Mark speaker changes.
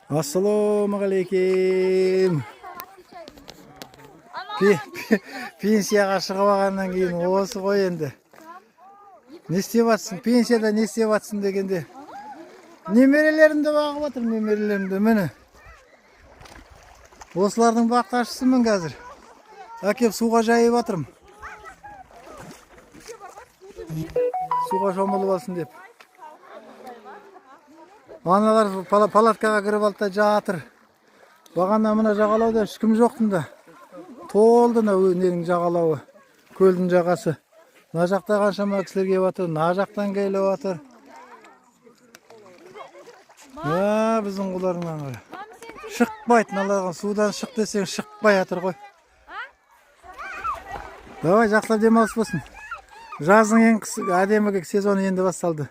Speaker 1: Ассалаумағалейкум. Пенсияға шығып алғаннан кейін осы ғой енді. Не істеп жатсың? Пенсияда не істеп жатсың дегенде. Немерелерімді бағып жатырмын, немерелерімді. Міне. Осылардың бақташысымын қазір. Әкеп суға жайып жатырмын. Суға шомылып алсын деп. Аналар палаткаға кіріп алды жатыр. Бағана мына жағалауда ешкім жоқтында. Толды ненің жағалауы, көлдің жағасы. Мына жақта қаншама кісілер келіп жатыр, мына жақтан келіп жатыр. Біздің құларыңнан қара. Шықпайды, мыналарға судан шық десең шықпай жатыр ғой. Давай, жақсылап демалыс болсын. Жаздың ең әдемі сезоны енді басталды.